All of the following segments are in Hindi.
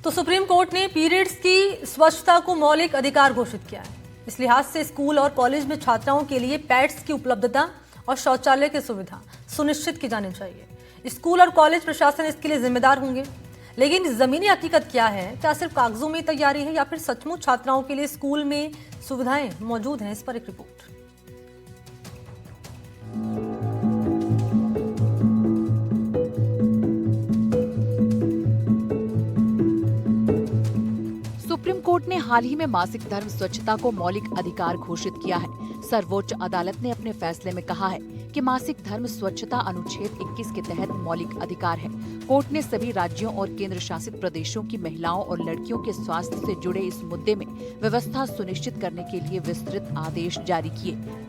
तो सुप्रीम कोर्ट ने पीरियड्स की स्वच्छता को मौलिक अधिकार घोषित किया है। इस लिहाज से स्कूल और कॉलेज में छात्राओं के लिए पैड्स की उपलब्धता और शौचालय की सुविधा सुनिश्चित की जानी चाहिए। स्कूल और कॉलेज प्रशासन इसके लिए जिम्मेदार होंगे। लेकिन जमीनी हकीकत क्या है? क्या सिर्फ कागजों में तैयारी है या फिर सचमुच छात्राओं के लिए स्कूल में सुविधाएं मौजूद हैं? इस पर एक रिपोर्ट। सुप्रीम कोर्ट ने हाल ही में मासिक धर्म स्वच्छता को मौलिक अधिकार घोषित किया है। सर्वोच्च अदालत ने अपने फैसले में कहा है कि मासिक धर्म स्वच्छता अनुच्छेद 21 के तहत मौलिक अधिकार है। कोर्ट ने सभी राज्यों और केंद्र शासित प्रदेशों की महिलाओं और लड़कियों के स्वास्थ्य से जुड़े इस मुद्दे में व्यवस्था सुनिश्चित करने के लिए विस्तृत आदेश जारी किए।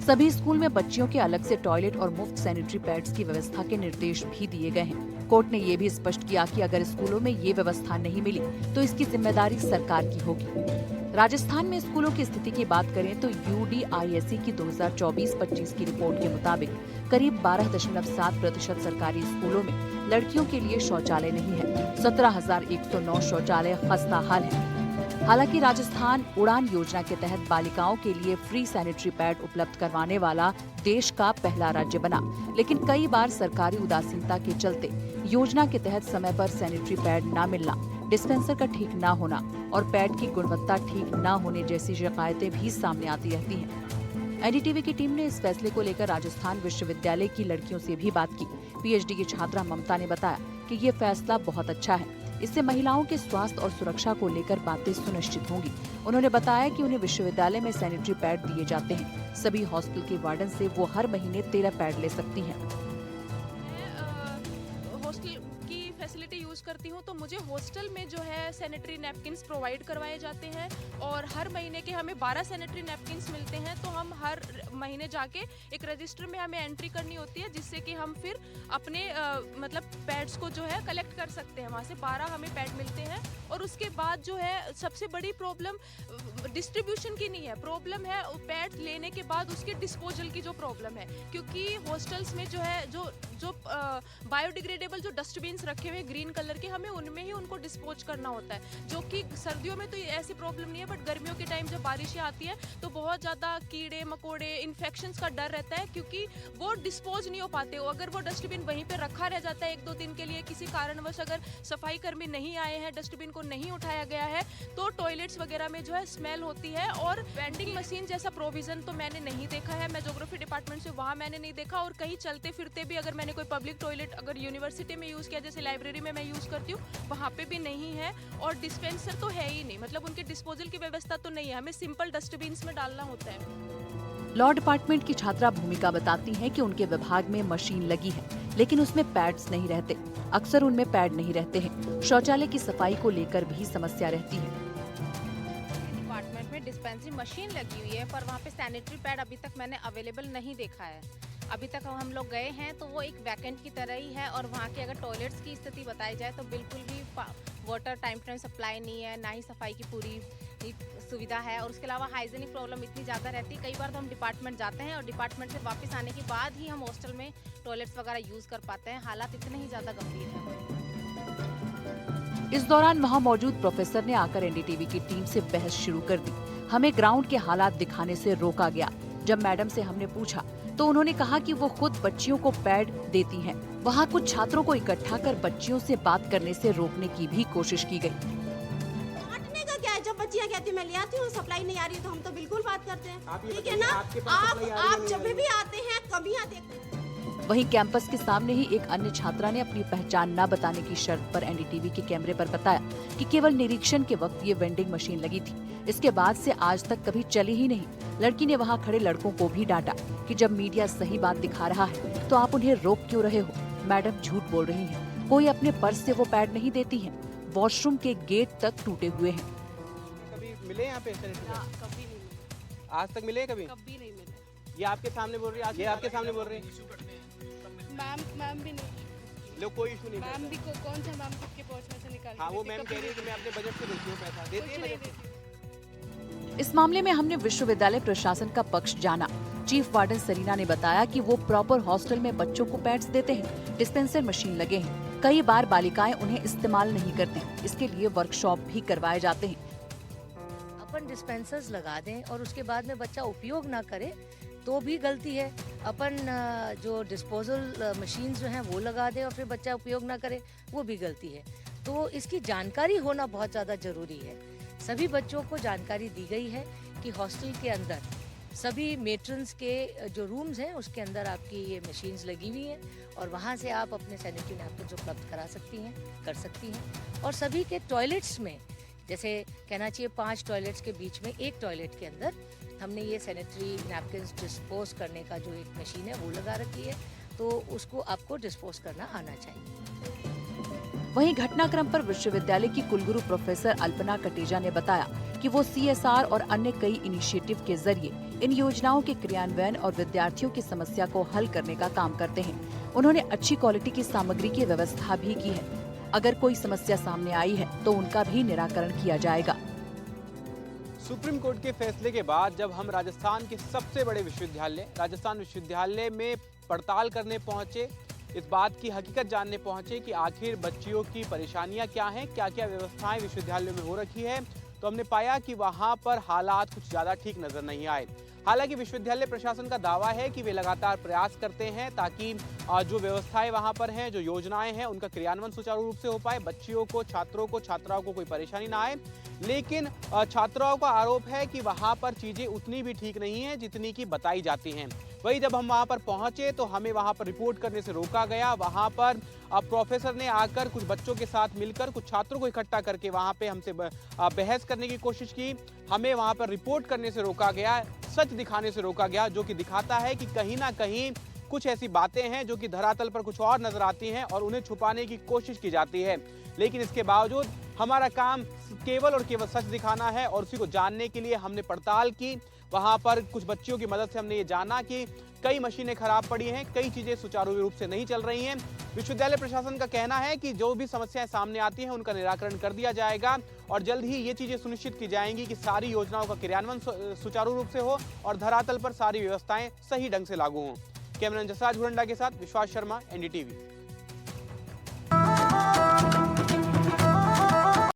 सभी स्कूल में बच्चियों के अलग से टॉयलेट और मुफ्त सैनिटरी पैड्स की व्यवस्था के निर्देश भी दिए गए हैं। कोर्ट ने ये भी स्पष्ट किया कि अगर स्कूलों में ये व्यवस्था नहीं मिली तो इसकी जिम्मेदारी सरकार की होगी। राजस्थान में स्कूलों की स्थिति की बात करें तो UDISE की 2024-25 की रिपोर्ट के मुताबिक करीब 12.7% सरकारी स्कूलों में लड़कियों के लिए शौचालय नहीं है। 17,109 शौचालय खस्ताहाल है। हालांकि राजस्थान उड़ान योजना के तहत बालिकाओं के लिए फ्री सैनिटरी पैड उपलब्ध करवाने वाला देश का पहला राज्य बना, लेकिन कई बार सरकारी उदासीनता के चलते योजना के तहत समय पर सैनिटरी पैड न मिलना, डिस्पेंसर का ठीक न होना और पैड की गुणवत्ता ठीक न होने जैसी शिकायतें भी सामने आती रहती हैं। NDTV की टीम ने इस फैसले को लेकर राजस्थान विश्वविद्यालय की लड़कियों से भी बात की। PhD की छात्रा ममता ने बताया कि ये फैसला बहुत अच्छा है। इससे महिलाओं के स्वास्थ्य और सुरक्षा को लेकर बातें सुनिश्चित होंगी। उन्होंने बताया कि उन्हें विश्वविद्यालय में सैनिटरी पैड दिए जाते हैं। सभी हॉस्टल के वार्डन से वो हर महीने 13 पैड ले सकती हैं। हॉस्टल की फैसिलिटी यूज करती हूँ तो मुझे हॉस्टल में जो है सैनिटरी नैपकिन्स प्रोवाइड करवाए जाते हैं और हर महीने के हमें 12 सैनिटरी नैपकिन्स मिलते हैं। तो हम हर महीने जाके एक रजिस्टर में हमें एंट्री करनी होती है, जिससे कि हम फिर अपने मतलब पैड्स को जो है कलेक्ट कर सकते हैं। वहाँ से 12 हमें पैड मिलते हैं और उसके बाद जो है सबसे बड़ी प्रॉब्लम डिस्ट्रीब्यूशन की नहीं है, प्रॉब्लम है पैड लेने के बाद उसके डिस्पोजल की जो प्रॉब्लम है। क्योंकि हॉस्टल्स में जो है जो बायोडिग्रेडेबल जो डस्टबिन्स रखे हुए ग्रीन कलर के, हमें उनमें ही उनको डिस्पोज करना होता है। जो कि सर्दियों में तो ऐसी प्रॉब्लम नहीं है, बट गर्मियों के टाइम जब बारिशें आती है तो बहुत ज़्यादा कीड़े मकोड़े इन्फेक्शंस का डर रहता है, क्योंकि वो डिस्पोज नहीं हो पाते। अगर वो डस्टबिन वहीं पे रखा रह जाता है 1-2 दिन के लिए, किसी कारणवश अगर सफाई कर्मी नहीं आए हैं, डस्टबिन को नहीं उठाया गया है, तो टॉयलेट्स वगैरह में जो है स्मेल होती है। और वेंडिंग मशीन जैसा प्रोविजन तो मैंने नहीं देखा है, मैं ज्योग्राफी डिपार्टमेंट से वहाँ मैंने नहीं देखा। और कहीं चलते फिरते भी अगर मैंने कोई पब्लिक टॉयलेट अगर यूनिवर्सिटी में यूज़ किया, जैसे लाइब्रेरी में मैं यूज़ करती हूँ, वहाँ पे भी नहीं है। और डिस्पेंसर तो है ही नहीं, मतलब उनके डिस्पोजल की व्यवस्था तो नहीं है, हमें सिंपल डस्टबिन्स में डालना होता है। लॉ डिपार्टमेंट की छात्रा भूमिका बताती है कि उनके विभाग में मशीन लगी है, लेकिन उसमें पैड्स नहीं रहते। अक्सर उनमें पैड नहीं रहते हैं। शौचालय की सफाई को लेकर भी समस्या रहती है। डिपार्टमेंट में डिस्पेंसरी मशीन लगी हुई है, पर वहाँ पे सैनिटरी पैड अभी तक मैंने अवेलेबल नहीं देखा है। अभी तक हम लोग गए हैं तो वो एक वैकेंट की तरह ही है। और वहाँ के अगर टॉयलेट्स की स्थिति बताई जाए तो बिल्कुल भी water time to time supply नहीं है, ना ही सफाई की पूरी सुविधा है। और उसके अलावा हाइजीनिक प्रॉब्लम इतनी ज़्यादा रहती है, कई बार तो हम डिपार्टमेंट जाते हैं और डिपार्टमेंट से वापस आने के बाद ही हम हॉस्टल में टॉयलेट्स वगैरह यूज़ कर पाते हैं। हालात इतने ही ज़्यादा गंभीर हैं। इस दौरान वहां मौजूद प्रोफेसर ने आकर NDTV की टीम से बहस शुरू कर दी। हमें ग्राउंड के हालात दिखाने से रोका गया। जब मैडम से हमने पूछा तो उन्होंने कहा कि वो खुद बच्चियों को पैड देती हैं। वहाँ कुछ छात्रों को इकट्ठा कर बच्चियों से बात करने से रोकने की भी कोशिश की गई। बांटने का क्या है? जब बच्चियाँ कहती मैं ले आती हूँ, सप्लाई नहीं आ रही तो हम तो बिल्कुल बात करते हैं, ठीक है ना? आप जब भी आते हैं कमियाँ देखते हैं। वहीं कैंपस के सामने ही एक अन्य छात्रा ने अपनी पहचान न बताने की शर्त पर NDTV के कैमरे पर बताया कि केवल निरीक्षण के वक्त ये वेंडिंग मशीन लगी थी। इसके बाद से आज तक कभी चली ही नहीं। लड़की ने वहाँ खड़े लड़कों को भी डांटा कि जब मीडिया सही बात दिखा रहा है तो आप उन्हें रोक क्यों रहे हो? मैडम झूठ बोल रही हैं। कोई अपने पर्स से वो पैड नहीं देती हैं। वॉशरूम के गेट तक टूटे हुए हैं। कभी मिले यहाँ पे? कभी नहीं मिले। आज तक मिले? कभी नहीं मिले। ये आपके सामने बोल रही है, ये आपके सामने बोल रही है। मैम भी नहीं। लो कोई इशू नहीं। मैम भी कौन सा मैम सबके पर्स में से निकाल? हाँ, वो मैम कह रही है कि मैं अपने बजट से देती हूँ पैसा। देती है बजट से? इस मामले में हमने विश्वविद्यालय प्रशासन का पक्ष जाना। चीफ वार्डन सरीना ने बताया कि वो प्रॉपर हॉस्टल में बच्चों को पैड्स देते हैं, डिस्पेंसर मशीन लगे हैं। कई बार बालिकाएं उन्हें इस्तेमाल नहीं करती, इसके लिए वर्कशॉप भी करवाए जाते हैं। अपन डिस्पेंसर्स लगा दें और उसके बाद में बच्चा उपयोग ना करे तो भी गलती है। अपन जो डिस्पोजल मशीन्स जो हैं वो लगा दें और फिर बच्चा उपयोग ना करे, वो भी गलती है। तो इसकी जानकारी होना बहुत ज़्यादा ज़रूरी है। सभी बच्चों को जानकारी दी गई है कि हॉस्टल के अंदर सभी मेट्रन्स के जो रूम्स हैं उसके अंदर आपकी ये मशीन्स लगी हुई हैं और वहाँ से आप अपने सैनिटरी नैपकिन्स उपलब्ध करा सकती हैं, कर सकती हैं। और सभी के टॉयलेट्स में, जैसे कहना चाहिए 5 टॉयलेट्स के बीच में एक टॉयलेट के अंदर हमने ये सैनिटरी नैपकिन्स डिस्पोज करने का जो एक मशीन है वो लगा रखी है, तो उसको आपको डिस्पोज करना आना चाहिए। वहीं घटनाक्रम पर विश्वविद्यालय की कुलगुरु प्रोफेसर अल्पना कटेजा ने बताया कि वो CSR और अन्य कई इनिशिएटिव के जरिए इन योजनाओं के क्रियान्वयन और विद्यार्थियों की समस्या को हल करने का काम करते हैं। उन्होंने अच्छी क्वालिटी की सामग्री की व्यवस्था भी की है। अगर कोई समस्या सामने आई है तो उनका भी निराकरण किया जाएगा। सुप्रीम कोर्ट के फैसले के बाद जब हम राजस्थान के सबसे बड़े विश्वविद्यालय राजस्थान विश्वविद्यालय में पड़ताल करने पहुंचे, इस बात की हकीकत जानने पहुंचे कि आखिर बच्चियों की परेशानियां क्या हैं, क्या क्या व्यवस्थाएं विश्वविद्यालयों में हो रखी है, तो हमने पाया कि वहां पर हालात कुछ ज़्यादा ठीक नजर नहीं आए। हालांकि विश्वविद्यालय प्रशासन का दावा है कि वे लगातार प्रयास करते हैं ताकि जो व्यवस्थाएं वहां पर हैं, जो योजनाएं हैं, उनका क्रियान्वयन सुचारू रूप से हो पाए, बच्चियों को, छात्रों को, छात्राओं को कोई परेशानी ना आए। लेकिन छात्राओं का आरोप है कि वहां पर चीजें उतनी भी ठीक नहीं है जितनी की बताई जाती हैं। वही जब हम वहां पर पहुंचे तो हमें वहां पर रिपोर्ट करने से रोका गया। वहां पर प्रोफेसर ने आकर कुछ बच्चों के साथ मिलकर कुछ छात्रों को इकट्ठा करके वहां पे हमसे बहस करने की कोशिश की। हमें वहां पर रिपोर्ट करने से रोका गया, सच दिखाने से रोका गया, जो कि दिखाता है कि कहीं ना कहीं कुछ ऐसी बातें हैं जो कि धरातल पर कुछ और नजर आती हैं और उन्हें छुपाने की कोशिश की जाती है। लेकिन इसके बावजूद हमारा काम केवल और केवल सच दिखाना है और उसी को जानने के लिए हमने पड़ताल की। वहां पर कुछ बच्चियों की मदद से हमने ये जाना कि कई मशीनें खराब पड़ी हैं, कई चीजें सुचारू रूप से नहीं चल रही हैं। विश्वविद्यालय प्रशासन का कहना है कि जो भी समस्याएं सामने आती हैं उनका निराकरण कर दिया जाएगा और जल्द ही ये चीजें सुनिश्चित की जाएंगी कि सारी योजनाओं का क्रियान्वयन सुचारू रूप से हो और धरातल पर सारी व्यवस्थाएं सही ढंग से लागू हों। कैमरामैन जसराज हुरंडा के साथ विश्वास शर्मा, NDTV।